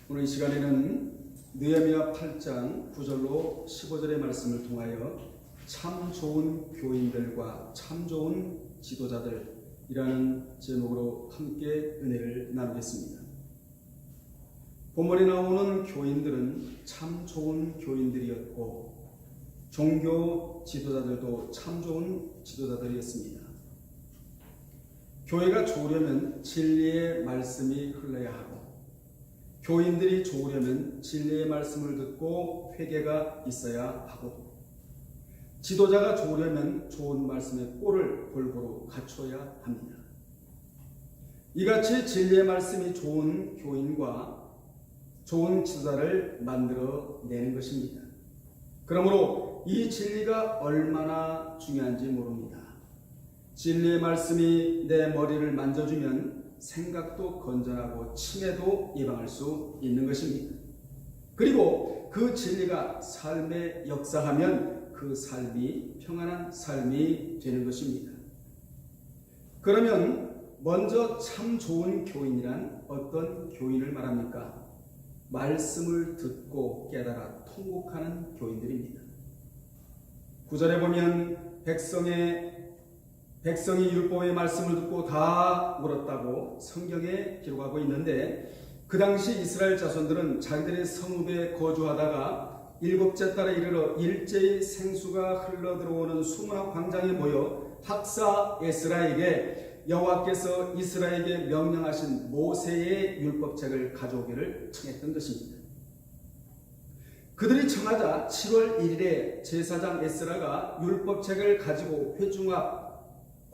오늘 이 시간에는 느헤미야 8장 9절로 15절의 말씀을 통하여 참 좋은 교인들과 참 좋은 지도자들이라는 제목으로 함께 은혜를 나누겠습니다. 본문에 나오는 교인들은 참 좋은 교인들이었고 종교 지도자들도 참 좋은 지도자들이었습니다. 교회가 좋으려면 진리의 말씀이 흘러야 하고 교인들이 좋으려면 진리의 말씀을 듣고 회개가 있어야 하고 지도자가 좋으려면 좋은 말씀의 꼴을 골고루 갖춰야 합니다. 이같이 진리의 말씀이 좋은 교인과 좋은 지도자를 만들어내는 것입니다. 그러므로 이 진리가 얼마나 중요한지 모릅니다. 진리의 말씀이 내 머리를 만져주면 생각도 건전하고 치매도 예방할 수 있는 것입니다. 그리고 그 진리가 삶에 역사하면 그 삶이 평안한 삶이 되는 것입니다. 그러면 먼저 참 좋은 교인이란 어떤 교인을 말합니까? 말씀을 듣고 깨달아 통곡하는 교인들입니다. 9절에 보면 백성이 율법의 말씀을 듣고 다 물었다고 성경에 기록하고 있는데 그 당시 이스라엘 자손들은 자기들의 성읍에 거주하다가 일곱째 달에 이르러 일제히 생수가 흘러들어오는 수문학 광장에 모여 학사 에스라에게 여호와께서 이스라엘에게 명령하신 모세의 율법책을 가져오기를 청했던 것입니다. 그들이 청하자 7월 1일에 제사장 에스라가 율법책을 가지고 회중 앞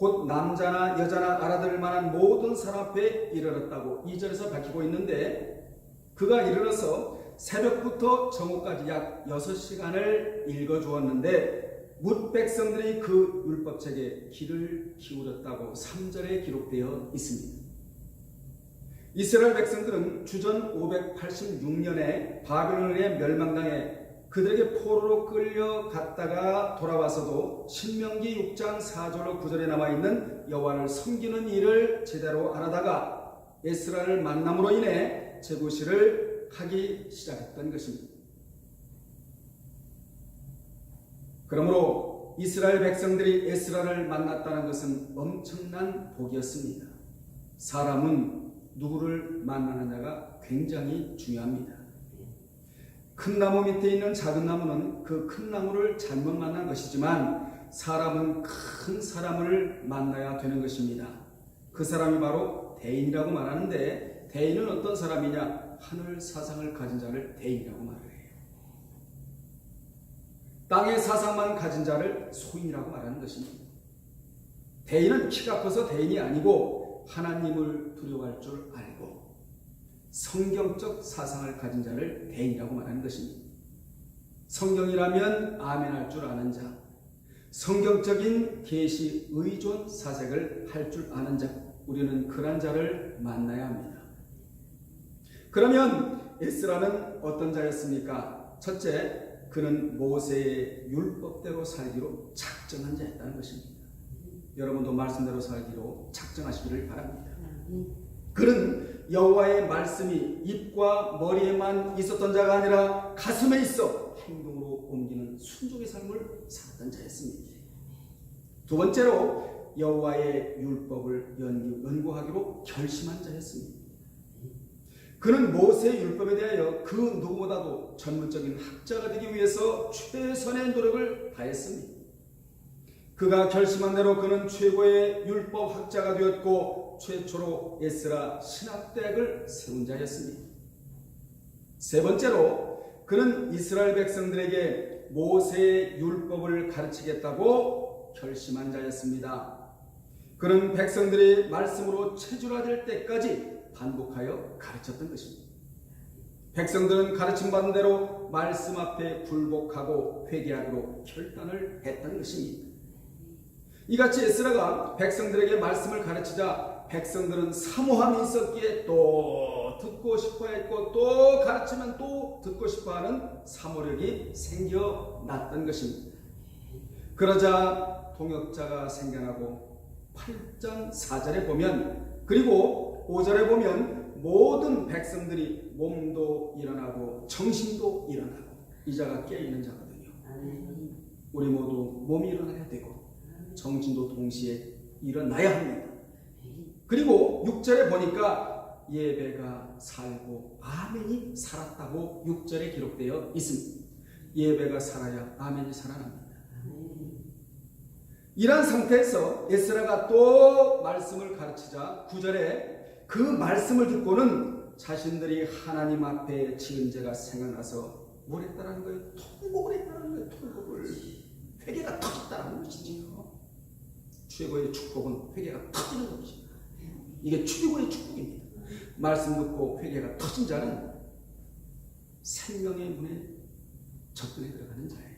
곧 남자나 여자나 알아들을 만한 모든 사람 앞에 이르렀다고 2절에서 밝히고 있는데 그가 이르러서 새벽부터 정오까지 약 6시간을 읽어주었는데 뭇 백성들이 그 율법책에 귀를 기울였다고 3절에 기록되어 있습니다. 이스라엘 백성들은 주전 586년에 바벨론에 멸망당해 그들에게 포로로 끌려갔다가 돌아와서도 신명기 6장 4절로 9절에 남아있는 여호와를 섬기는 일을 제대로 안 하다가 에스라를 만남으로 인해 제구실을 하기 시작했던 것입니다. 그러므로 이스라엘 백성들이 에스라를 만났다는 것은 엄청난 복이었습니다. 사람은 누구를 만나느냐가 굉장히 중요합니다. 큰 나무 밑에 있는 작은 나무는 그 큰 나무를 잘못 만난 것이지만 사람은 큰 사람을 만나야 되는 것입니다. 그 사람이 바로 대인이라고 말하는데 대인은 어떤 사람이냐? 하늘 사상을 가진 자를 대인이라고 말을 해요. 땅의 사상만 가진 자를 소인이라고 말하는 것입니다. 대인은 키가 커서 대인이 아니고 하나님을 두려워할 줄 알고 성경적 사상을 가진 자를 대인이라고 말하는 것입니다. 성경이라면 아멘할 줄 아는 자, 성경적인 계시 의존 사색을 할 줄 아는 자, 우리는 그런 자를 만나야 합니다. 그러면 에스라는 어떤 자였습니까? 첫째, 그는 모세의 율법대로 살기로 작정한 자였다는 것입니다. 여러분도 말씀대로 살기로 작정하시기를 바랍니다. 그는 여호와의 말씀이 입과 머리에만 있었던 자가 아니라 가슴에 있어 행동으로 옮기는 순종의 삶을 살았던 자였습니다. 두 번째로 여호와의 율법을 연구하기로 결심한 자였습니다. 그는 모세의 율법에 대하여 그 누구보다도 전문적인 학자가 되기 위해서 최선의 노력을 다했습니다. 그가 결심한 대로 그는 최고의 율법 학자가 되었고 최초로 에스라 신학대학을 세운 자였습니다. 세 번째로 그는 이스라엘 백성들에게 모세의 율법을 가르치겠다고 결심한 자였습니다. 그는 백성들이 말씀으로 체질화될 때까지 반복하여 가르쳤던 것입니다. 백성들은 가르침받은 대로 말씀 앞에 굴복하고 회개하기로 결단을 했던 것입니다. 이같이 에스라가 백성들에게 말씀을 가르치자 백성들은 사모함이 있었기에 또 듣고 싶어 했고 또 가르치면 또 듣고 싶어 하는 사모력이 생겨났던 것입니다. 그러자 동역자가 생겨나고 8장 4절에 보면 그리고 5절에 보면 모든 백성들이 몸도 일어나고 정신도 일어나고 이 자가 깨어있는 자거든요. 우리 모두 몸이 일어나야 되고 정신도 동시에 일어나야 합니다. 그리고 6절에 보니까 예배가 살고 아멘이 살았다고 6절에 기록되어 있습니다. 예배가 살아야 아멘이 살아납니다. 이런 상태에서 에스라가 또 말씀을 가르치자 9절에 그 말씀을 듣고는 자신들이 하나님 앞에 지은 죄가 생각나서 뭘 했다는 거예요? 통곡을 했다는 거예요. 통곡을. 회개가 터졌다는 것이지요. 최고의 축복은 회개가 터지는 것입니다. 이게 최고의 축복입니다. 말씀 듣고 회개가 터진 자는 생명의 문에 접근해 들어가는 자예요.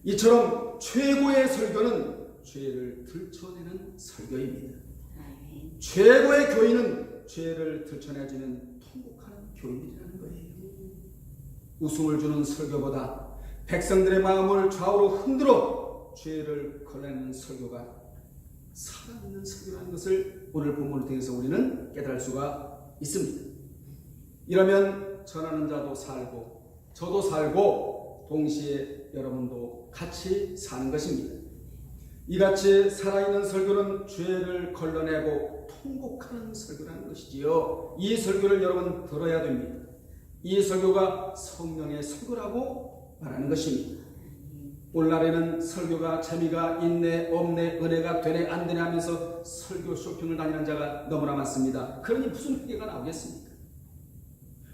이처럼 최고의 설교는 죄를 들춰내는 설교입니다. 최고의 교인은 죄를 들춰내지는 통곡하는 교인이라는 거예요. 웃음을 주는 설교보다 백성들의 마음을 좌우로 흔들어 죄를 걸러내는 설교가 살아있는 설교라는 것을 오늘 본문을 통해서 우리는 깨달을 수가 있습니다. 이러면 전하는 자도 살고 저도 살고 동시에 여러분도 같이 사는 것입니다. 이같이 살아있는 설교는 죄를 걸러내고 통곡하는 설교라는 것이지요. 이 설교를 여러분 들어야 됩니다. 이 설교가 성령의 설교라고 말하는 것입니다. 오늘날에는 설교가 재미가 있네 없네 은혜가 되네 안 되네 하면서 설교 쇼핑을 다니는 자가 너무나 많습니다. 그러니 무슨 회개가 나오겠습니까?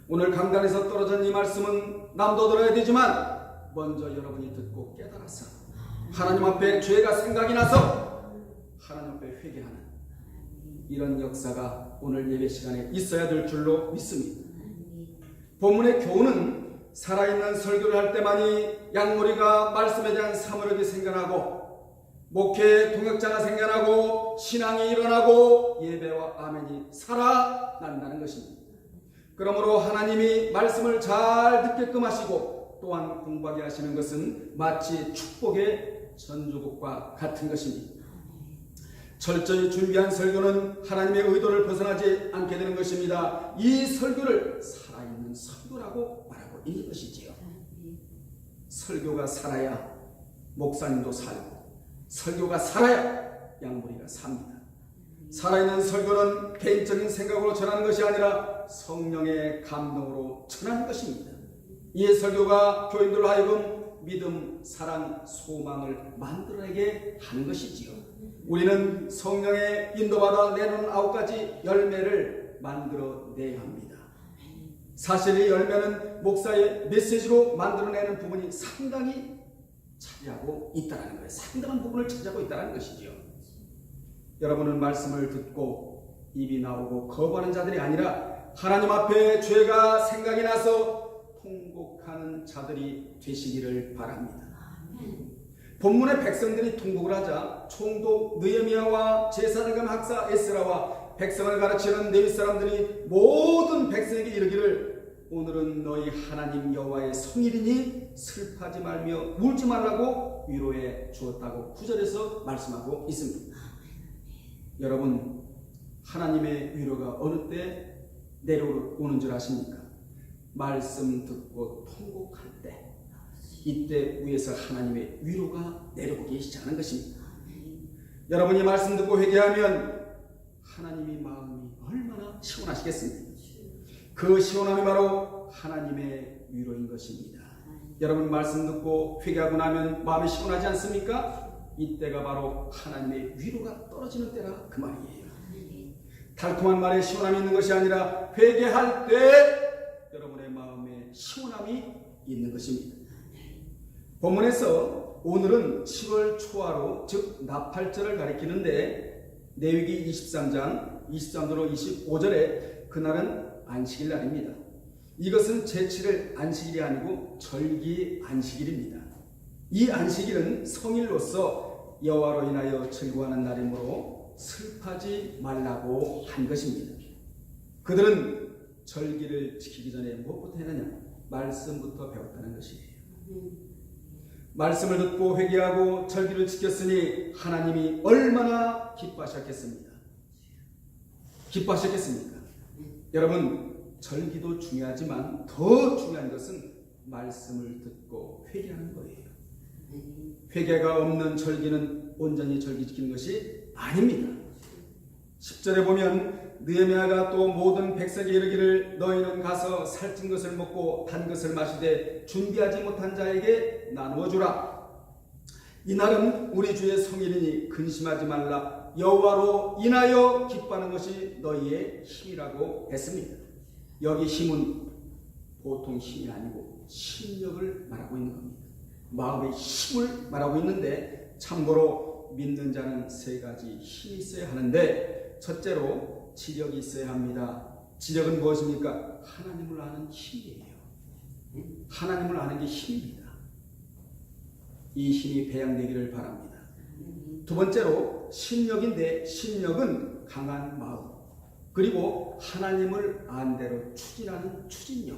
오늘 강단에서 떨어진 이 말씀은 남도 들어야 되지만 먼저 여러분이 듣고 깨달아서 하나님 앞에 죄가 생각이 나서 하나님 앞에 회개하는 이런 역사가 오늘 예배 시간에 있어야 될 줄로 믿습니다. 본문의 교훈은 살아있는 설교를 할 때만이 양무리가 말씀에 대한 사모력이 생겨나고 목회 동역자가 생겨나고 신앙이 일어나고 예배와 아멘이 살아난다는 것입니다. 그러므로 하나님이 말씀을 잘 듣게끔 하시고 또한 공부하게 하시는 것은 마치 축복의 전주곡과 같은 것입니다. 철저히 준비한 설교는 하나님의 의도를 벗어나지 않게 되는 것입니다. 이 설교를 살아있는 설교라고 말하고 있는 것이지요. 설교가 살아야 목사님도 살고 설교가 살아야 양무리가 삽니다. 살아있는 설교는 개인적인 생각으로 전하는 것이 아니라 성령의 감동으로 전하는 것입니다. 이 설교가 교인들로 하여금 믿음, 사랑, 소망을 만들어내게 하는 것이지요. 우리는 성령의 인도받아 내놓은 9가지 열매를 만들어내야 합니다. 사실 이 열매는 목사의 메시지로 만들어내는 부분이 상당히 차지하고 있다는 거예요. 상당한 부분을 차지하고 있다는 것이지요. 여러분은 말씀을 듣고 입이 나오고 거부하는 자들이 아니라 하나님 앞에 죄가 생각이 나서 통곡하는 자들이 되시기를 바랍니다. 본문의 백성들이 통곡을 하자 총독 느헤미야와 제사장감 학사 에스라와 백성을 가르치는 레위 사람들이 모든 백성에게 이르기를 오늘은 너희 하나님 여호와의 성일이니 슬퍼하지 말며 울지 말라고 위로해 주었다고 9절에서 말씀하고 있습니다. 여러분, 하나님의 위로가 어느 때 내려오는 줄 아십니까? 말씀 듣고 통곡할 때, 이때 위에서 하나님의 위로가 내려오기 시작하는 것입니다. 여러분이 말씀 듣고 회개하면 하나님의 마음이 얼마나 시원하시겠습니까? 그 시원함이 바로 하나님의 위로인 것입니다. 여러분 말씀 듣고 회개하고 나면 마음이 시원하지 않습니까? 이때가 바로 하나님의 위로가 떨어지는 때라 그 말이에요. 달콤한 말에 시원함이 있는 것이 아니라 회개할 때 여러분의 마음에 시원함이 있는 것입니다. 본문에서 오늘은 7월 초하루 즉 나팔절을 가리키는데 레위기 23장 23절로 25절에 그날은 안식일 날입니다. 이것은 제7일 안식일이 아니고 절기 안식일입니다. 이 안식일은 성일로서 여호와로 인하여 즐거워하는 날이므로 슬퍼하지 말라고 한 것입니다. 그들은 절기를 지키기 전에 무엇부터 했느냐? 말씀부터 배웠다는 것이에요. 말씀을 듣고 회개하고 절기를 지켰으니 하나님이 얼마나 기뻐하셨겠습니까? 기뻐하셨겠습니까? 여러분, 절기도 중요하지만 더 중요한 것은 말씀을 듣고 회개하는 거예요. 회개가 없는 절기는 온전히 절기 지키는 것이 아닙니다. 10절에 보면 느헤미야가 또 모든 백성에게 이르기를 너희는 가서 살찐 것을 먹고 단 것을 마시되 준비하지 못한 자에게 나누어 주라. 이날은 우리 주의 성일이니 근심하지 말라. 여호와로 인하여 기뻐하는 것이 너희의 힘이라고 했습니다. 여기 힘은 보통 힘이 아니고 심력을 말하고 있는 겁니다. 마음의 힘을 말하고 있는데, 참고로 믿는 자는 세 가지 힘이 있어야 하는데, 첫째로 지력이 있어야 합니다. 지력은 무엇입니까? 하나님을 아는 힘이에요. 하나님을 아는 게 힘입니다. 이 힘이 배양되기를 바랍니다. 두 번째로 심력인데, 심력은 강한 마음, 그리고 하나님을 안 대로 추진하는 추진력.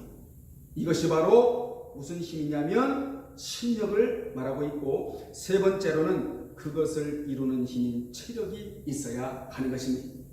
이것이 바로 무슨 힘이냐면 심력을 말하고 있고, 세 번째로는 그것을 이루는 힘인 체력이 있어야 하는 것입니다.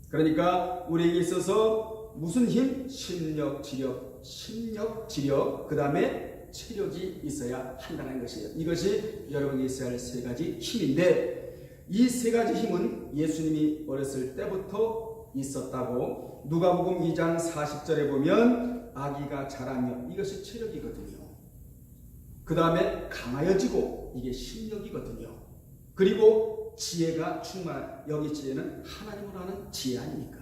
그러니까 우리에게 있어서 무슨 힘? 심력, 지력, 그 다음에 체력이 있어야 한다는 것이에요. 이것이 여러분이 있어야 할 세 가지 힘인데, 이 세 가지 힘은 예수님이 어렸을 때부터 있었다고 누가복음 2장 40절에 보면 아기가 자라며, 이것이 체력이거든요. 그 다음에 강하여지고, 이게 심력이거든요. 그리고 지혜가 충만한, 여기 지혜는 하나님을 아는 지혜 아닙니까?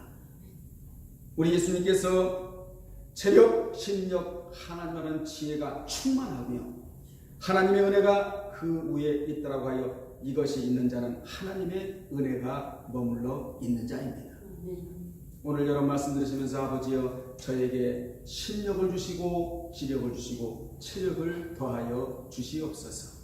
우리 예수님께서 체력, 심력, 하나님을 아는 지혜가 충만하며 하나님의 은혜가 그 위에 있다라고 하여, 이것이 있는 자는 하나님의 은혜가 머물러 있는 자입니다. 오늘 여러분 말씀 들으시면서 아버지여 저에게 심력을 주시고 지력을 주시고 체력을 더하여 주시옵소서.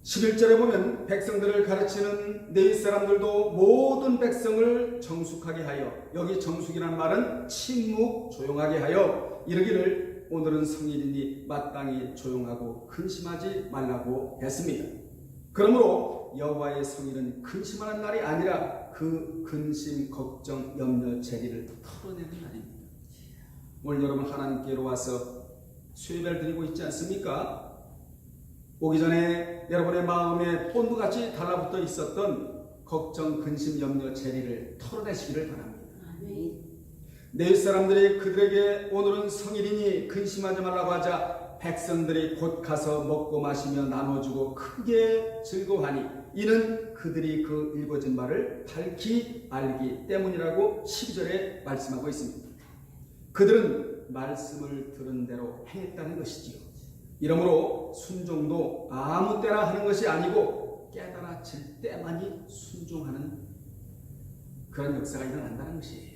11절에 보면 백성들을 가르치는 네 사람들도 모든 백성을 정숙하게 하여, 여기 정숙이라는 말은 침묵, 조용하게 하여 이르기를 오늘은 성일이니 마땅히 조용하고 근심하지 말라고 했습니다. 그러므로 여호와의 성일은 근심하는 날이 아니라 그 근심, 걱정, 염려, 재리를 털어내는 날입니다. 오늘 여러분 하나님께로 와서 수요예배를 드리고 있지 않습니까? 오기 전에 여러분의 마음에 본드같이 달라붙어 있었던 걱정, 근심, 염려, 재리를 털어내시기를 바랍니다. 네 사람들이 그들에게 오늘은 성일이니 근심하지 말라고 하자 백성들이 곧 가서 먹고 마시며 나눠주고 크게 즐거워하니 이는 그들이 그 읽어진 말을 밝히 알기 때문이라고 12절에 말씀하고 있습니다. 그들은 말씀을 들은 대로 행했다는 것이지요. 이러므로 순종도 아무 때나 하는 것이 아니고 깨달아질 때만이 순종하는 그런 역사가 일어난다는 것이에요.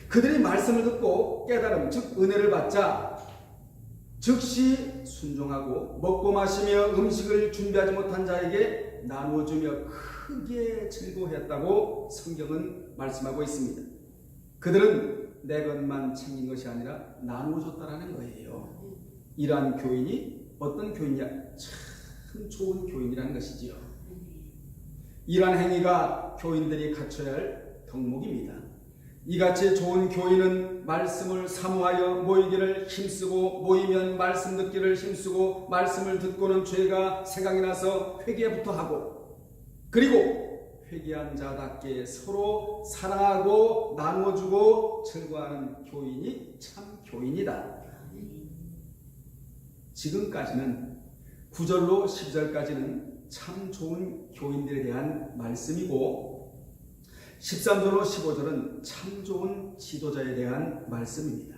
그들이 말씀을 듣고 깨달음, 즉 은혜를 받자 즉시 순종하고 먹고 마시며 음식을 준비하지 못한 자에게 나누어주며 크게 즐거워했다고 성경은 말씀하고 있습니다. 그들은 내 것만 챙긴 것이 아니라 나누어줬다라는 거예요. 이러한 교인이 어떤 교인이냐? 참 좋은 교인이라는 것이지요. 이러한 행위가 교인들이 갖춰야 할 덕목입니다. 이같이 좋은 교인은 말씀을 사모하여 모이기를 힘쓰고, 모이면 말씀 듣기를 힘쓰고, 말씀을 듣고는 죄가 생각이 나서 회개부터 하고, 그리고 회개한 자답게 서로 사랑하고 나누어주고 즐거워하는 교인이 참 교인이다. 지금까지는 9절로 10절까지는 참 좋은 교인들에 대한 말씀이고, 13절로 15절은 참 좋은 지도자에 대한 말씀입니다.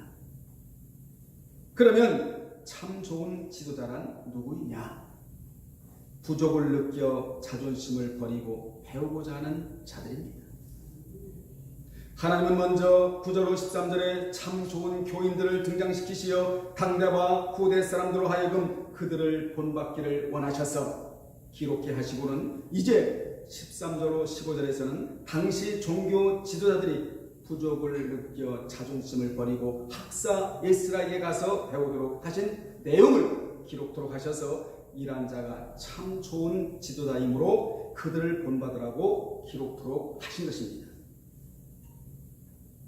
그러면 참 좋은 지도자란 누구이냐? 부족을 느껴 자존심을 버리고 배우고자 하는 자들입니다. 하나님은 먼저 9절로 13절에 참 좋은 교인들을 등장시키시어 당대와 후대 사람들로 하여금 그들을 본받기를 원하셔서 기록해 하시고는 이제 13절로 15절에서는 당시 종교 지도자들이 부족을 느껴 자존심을 버리고 학사 에스라에게 가서 배우도록 하신 내용을 기록토록 하셔서 이러한 자가 참 좋은 지도자이므로 그들을 본받으라고 기록토록 하신 것입니다.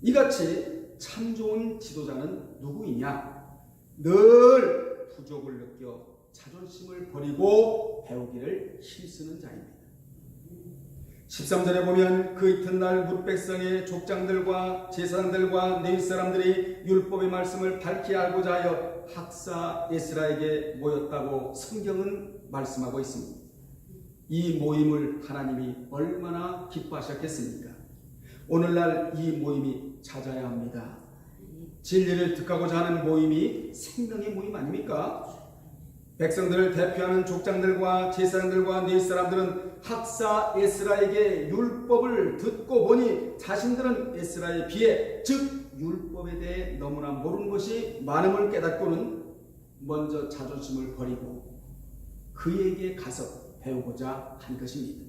이같이 참 좋은 지도자는 누구이냐? 늘 부족을 느껴 자존심을 버리고 배우기를 힘쓰는 자입니다. 13절에 보면 그 이튿날 뭇 백성의 족장들과 제사장들과 레위 사람들이 율법의 말씀을 밝히 알고자 하여 학사 에스라에게 모였다고 성경은 말씀하고 있습니다. 이 모임을 하나님이 얼마나 기뻐하셨겠습니까? 오늘날 이 모임이 찾아야 합니다. 진리를 득하고자 하는 모임이 생명의 모임 아닙니까? 백성들을 대표하는 족장들과 제사장들과 레위 사람들은 학사 에스라에게 율법을 듣고 보니 자신들은 에스라에 비해, 즉 율법에 대해 너무나 모르는 것이 많음을 깨닫고는 먼저 자존심을 버리고 그에게 가서 배우고자 한 것입니다.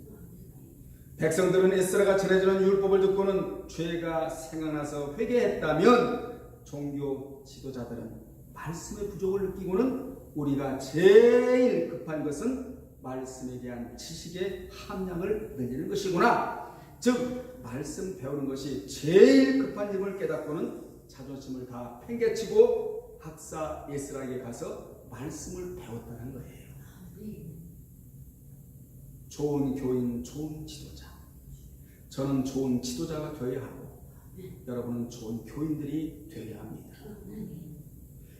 백성들은 에스라가 전해주는 율법을 듣고는 죄가 생각나서 회개했다면, 종교 지도자들은 말씀의 부족을 느끼고는 우리가 제일 급한 것은 말씀에 대한 지식의 함량을 늘리는 것이구나, 즉 말씀 배우는 것이 제일 급한 힘을 깨닫고는 자존심을 다 팽개치고 학사 에스라에게 가서 말씀을 배웠다는 거예요. 좋은 교인, 좋은 지도자. 저는 좋은 지도자가 되어야 하고 여러분은 좋은 교인들이 되어야 합니다.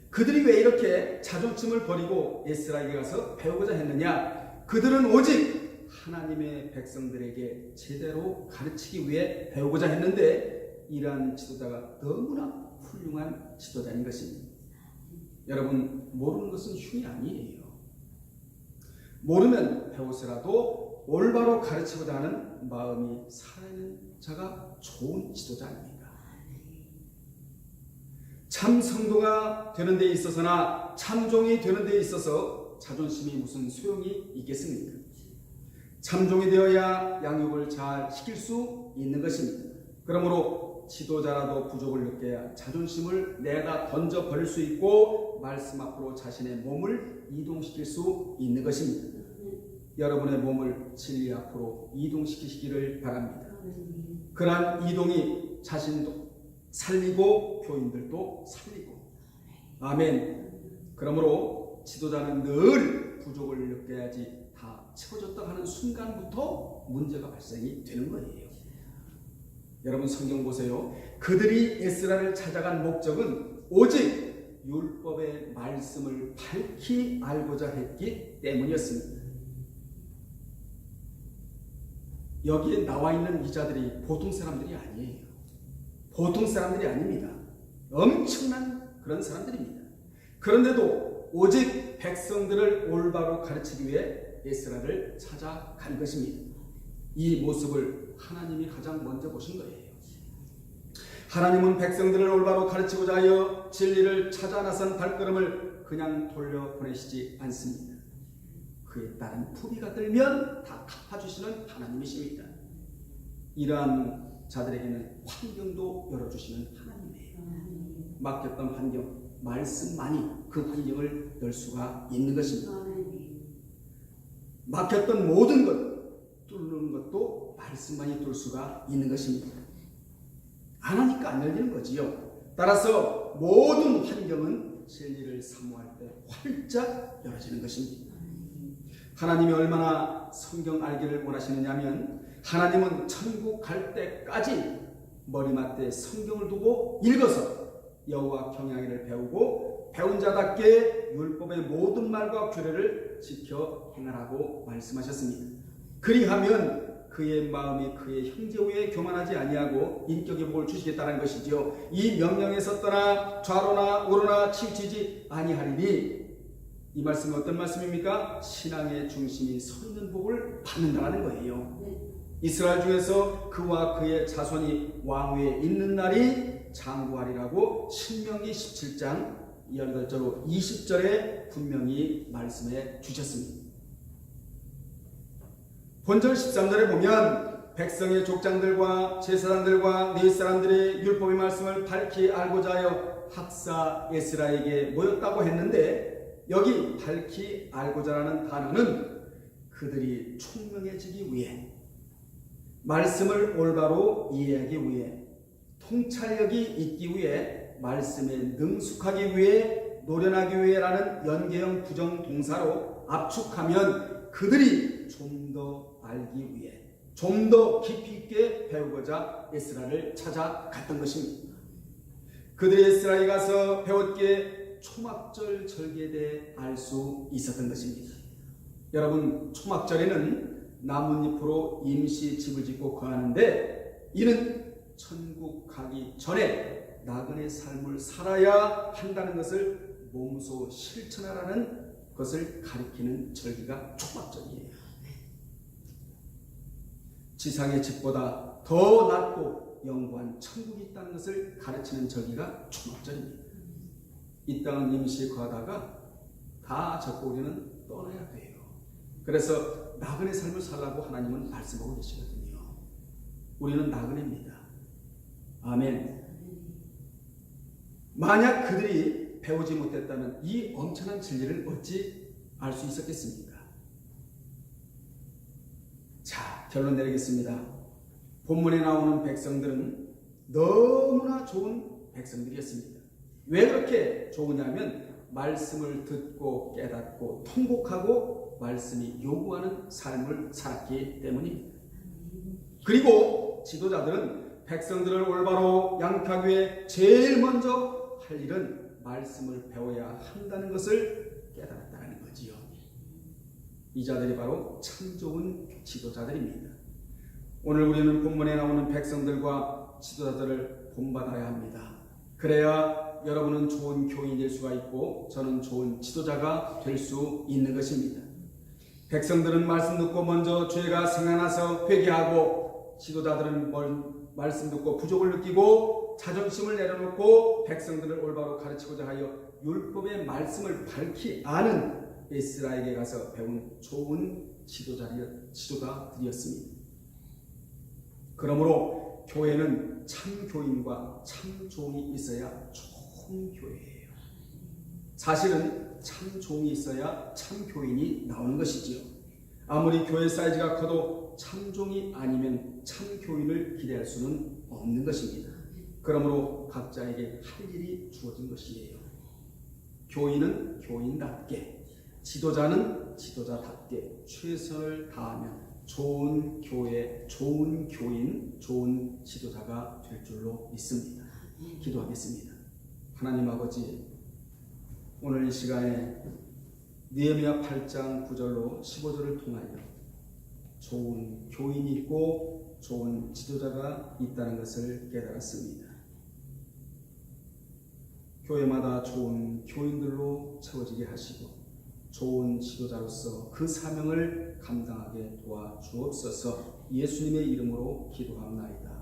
그들이 왜 이렇게 자존심을 버리고 에스라에게 가서 배우고자 했느냐? 그들은 오직 하나님의 백성들에게 제대로 가르치기 위해 배우고자 했는데, 이러한 지도자가 너무나 훌륭한 지도자인 것입니다. 여러분, 모르는 것은 흉이 아니에요. 모르면 배우서라도 올바로 가르치고자 하는 마음이 살아있는 자가 좋은 지도자입니다. 참 성도가 되는 데 있어서나 참종이 되는 데 있어서 자존심이 무슨 소용이 있겠습니까? 참종이 되어야 양육을 잘 시킬 수 있는 것입니다. 그러므로 지도자라도 부족을 느껴야 자존심을 내다 던져 버릴 수 있고 말씀 앞으로 자신의 몸을 이동시킬 수 있는 것입니다. 여러분의 몸을 진리 앞으로 이동시키시기를 바랍니다. 그러한 이동이 자신도 살리고 교인들도 살리고, 아멘. 그러므로 지도자는 늘 부족을 느껴야지 다 채워졌다 하는 순간부터 문제가 발생이 되는 거예요. 여러분, 성경 보세요. 그들이 에스라를 찾아간 목적은 오직 율법의 말씀을 밝히 알고자 했기 때문이었습니다. 여기에 나와 있는 이 자들이 보통 사람들이 아니에요. 보통 사람들이 아닙니다. 엄청난 그런 사람들입니다. 그런데도 오직 백성들을 올바로 가르치기 위해 에스라를 찾아간 것입니다. 이 모습을 하나님이 가장 먼저 보신 거예요. 하나님은 백성들을 올바로 가르치고자 하여 진리를 찾아 나선 발걸음을 그냥 돌려보내시지 않습니다. 그에 따른 부비가 들면 다 갚아주시는 하나님이십니다. 이러한 자들에게는 환경도 열어주시는 하나님이에요. 맡겼던 환경, 말씀만이 그 환경을 열 수가 있는 것입니다. 막혔던 모든 것 뚫는 것도 말씀만이 뚫을 수가 있는 것입니다. 안 하니까 안 열리는 거지요. 따라서 모든 환경은 진리를 사모할 때 활짝 열어지는 것입니다. 하나님이 얼마나 성경 알기를 원하시느냐면, 하나님은 천국 갈 때까지 머리맡에 성경을 두고 읽어서 여호와 경외하기를 배우고 배운 자답게 율법의 모든 말과 규례를 지켜 행하라고 말씀하셨습니다. 그리하면 그의 마음이 그의 형제 위에 교만하지 아니하고 인격의 복을 주시겠다는 것이죠. 이 명령에서 떠나 좌로나 우로나 치우치지 아니하리니, 이 말씀은 어떤 말씀입니까? 신앙의 중심이 서 있는 복을 받는다는 거예요. 이스라엘 중에서 그와 그의 자손이 왕위에 있는 날이 장구하리라고 신명기 17장 18절 20절에 분명히 말씀해 주셨습니다. 본절 13절에 보면 백성의 족장들과 제사장들과 레위 사람들이 율법의 말씀을 밝히 알고자 하여 학사 에스라에게 모였다고 했는데, 여기 밝히 알고자라는 단어는 그들이 총명해지기 위해, 말씀을 올바로 이해하기 위해, 통찰력이 있기 위해, 말씀에 능숙하기 위해, 노련하기 위해라는 연계형 부정동사로 압축하면 그들이 좀 더 알기 위해, 좀 더 깊이 있게 배우고자 에스라를 찾아갔던 것입니다. 그들이 에스라에 가서 배웠기에 초막절 절기에 대해 알 수 있었던 것입니다. 여러분, 초막절에는 나뭇잎으로 임시 집을 짓고 거하는데, 이는 천국 가기 전에 나그네 삶을 살아야 한다는 것을 몸소 실천하라는 것을 가리키는 절기가 초막절이에요. 지상의 집보다 더 낮고 영원한 천국이 있다는 것을 가르치는 절기가 초막절입니다. 이 땅은 임시 거하다가 다 적고 우리는 떠나야 돼요. 그래서 나그네 삶을 살라고 하나님은 말씀하고 계시거든요. 우리는 나그네입니다. 아멘. 만약 그들이 배우지 못했다면 이 엄청난 진리를 어찌 알 수 있었겠습니까? 자, 결론 내리겠습니다. 본문에 나오는 백성들은 너무나 좋은 백성들이었습니다. 왜 그렇게 좋으냐면 말씀을 듣고 깨닫고 통곡하고 말씀이 요구하는 삶을 살았기 때문입니다. 그리고 지도자들은 백성들을 올바로 양육하기 위해 제일 먼저 할 일은 말씀을 배워야 한다는 것을 깨달았다는 거지요. 이 자들이 바로 참 좋은 지도자들입니다. 오늘 우리는 본문에 나오는 백성들과 지도자들을 본받아야 합니다. 그래야 여러분은 좋은 교인이 될 수가 있고 저는 좋은 지도자가 될 수 있는 것입니다. 백성들은 말씀 듣고 먼저 죄가 생각나서 회개하고, 지도자들은 말씀 듣고 부족을 느끼고 자존심을 내려놓고 백성들을 올바로 가르치고자 하여 율법의 말씀을 밝히 아는 에스라에게 가서 배운 좋은 지도자들이었습니다. 그러므로 교회는 참 교인과 참 종이 있어야 좋은 교회예요. 사실은 참 종이 있어야 참 교인이 나오는 것이지요. 아무리 교회 사이즈가 커도 참 종이 아니면 참 교인을 기대할 수는 없는 것입니다. 그러므로 각자에게 할 일이 주어진 것이에요. 교인은 교인답게, 지도자는 지도자답게 최선을 다하면 좋은 교회, 좋은 교인, 좋은 지도자가 될 줄로 믿습니다. 기도하겠습니다. 하나님 아버지, 오늘 이 시간에 느헤미야 8장 9절로 15절을 통하여 좋은 교인이 있고 좋은 지도자가 있다는 것을 깨달았습니다. 교회마다 좋은 교인들로 채워지게 하시고 좋은 지도자로서 그 사명을 감당하게 도와주옵소서. 예수님의 이름으로 기도합나이다.